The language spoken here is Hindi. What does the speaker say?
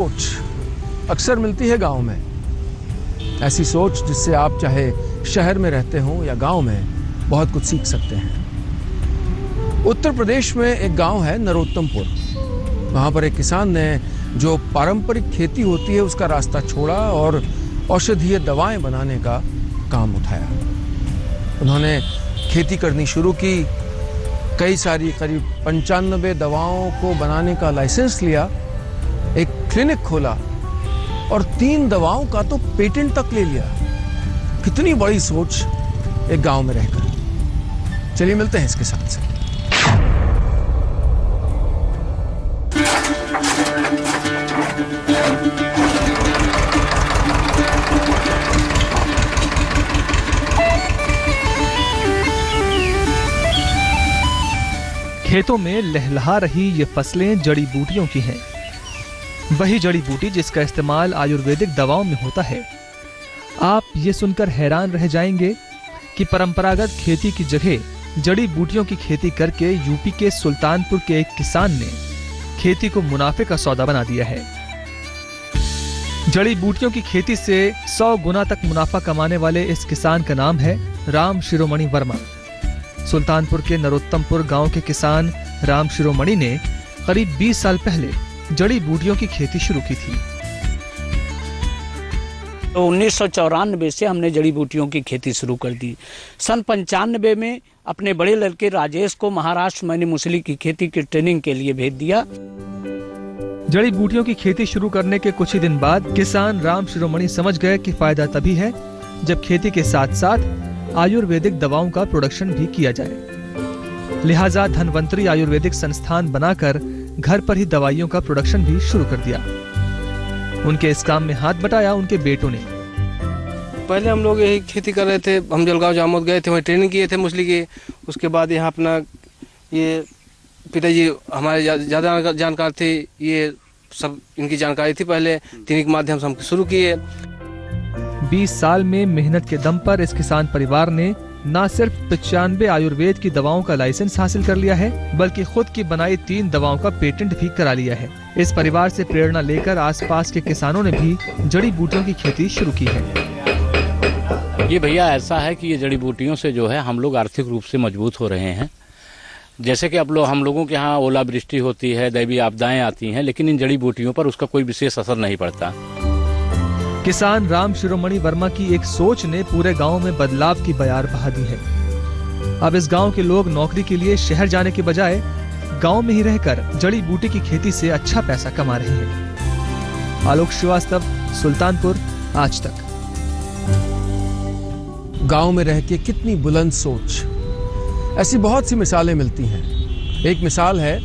सोच अक्सर मिलती है गांव में, ऐसी सोच जिससे आप चाहे शहर में रहते हो या गांव में बहुत कुछ सीख सकते हैं। उत्तर प्रदेश में एक गांव है नरोत्तमपुर। वहां पर एक किसान ने जो पारंपरिक खेती होती है उसका रास्ता छोड़ा और औषधीय दवाएं बनाने का काम उठाया। उन्होंने खेती करनी शुरू की, कई सारी करीब 95 दवाओं को बनाने का लाइसेंस लिया, एक क्लिनिक खोला और 3 दवाओं का तो पेटेंट तक ले लिया। कितनी बड़ी सोच एक गांव में रहकर। चलिए मिलते हैं इस किसान से। खेतों में लहलहा रही ये फसलें जड़ी बूटियों की हैं। वही जड़ी बूटी जिसका इस्तेमाल आयुर्वेदिक दवाओं में होता है। आप ये सुनकर हैरान रह जाएंगे कि परंपरागत खेती की जगह जड़ी बूटियों की खेती करके यूपी के सुल्तानपुर के एक किसान ने खेती को मुनाफे का सौदा बना दिया है। जड़ी बूटियों की खेती से 100 गुना तक मुनाफा कमाने वाले इस किसान का नाम है राम शिरोमणि वर्मा। सुल्तानपुर के नरोत्तमपुर गांव के किसान राम शिरोमणि ने करीब 20 साल पहले जड़ी बूटियों की खेती शुरू की थी। तो 1994 से हमने जड़ी बूटियों की खेती शुरू कर दी। सन 95 में अपने बड़े लड़के राजेश को महाराष्ट्र मैंने मूसली की खेती की ट्रेनिंग के लिए भेज दिया। जड़ी बूटियों की खेती शुरू करने के कुछ ही दिन बाद किसान राम शिरोमणि समझ गए कि फायदा तभी है जब खेती के साथ साथ आयुर्वेदिक दवाओं का प्रोडक्शन भी किया जाए। लिहाजा धन्वंतरी आयुर्वेदिक संस्थान बनाकर घर पर ही दवाइयों का प्रोडक्शन भी शुरू कर दिया। उनके इस काम में हाथ बटाया उनके बेटों ने। पहले हम लोग यही खेती कर रहे थे। हम जलगांव जामोद गए थे, वहीं ट्रेनिंग किए थे मूसली की। उसके बाद यहाँ अपना ये पिताजी हमारे ज़्यादा जानकार थे, ये सब इनकी जानकारी थी पहले, इन्हीं के माध्यम से हम शुरू किए। 20 साल में मेहनत के दम पर इस किसान परिवार ने न सिर्फ 95 आयुर्वेद की दवाओं का लाइसेंस हासिल कर लिया है, बल्कि खुद की बनाई 3 दवाओं का पेटेंट भी करा लिया है। इस परिवार से प्रेरणा लेकर आसपास के किसानों ने भी जड़ी बूटियों की खेती शुरू की है। ये भैया ऐसा है कि ये जड़ी बूटियों से जो है हम लोग आर्थिक रूप से मजबूत हो रहे हैं। जैसे कि अब हम लोगों के यहाँ ओलावृष्टि होती है, दैवीय आपदाएं आती हैं, लेकिन इन जड़ी बूटियों पर उसका कोई विशेष असर नहीं पड़ता। किसान राम शिरोमणि वर्मा की एक सोच ने पूरे गांव में बदलाव की बयार बहा दी है। अब इस गांव के लोग नौकरी के लिए शहर जाने के बजाय गांव में ही रहकर जड़ी बूटी की खेती से अच्छा पैसा कमा रहे हैं। आलोक श्रीवास्तव, सुल्तानपुर, आज तक। गांव में रह के कितनी बुलंद सोच, ऐसी बहुत सी मिसालें मिलती हैं। एक मिसाल है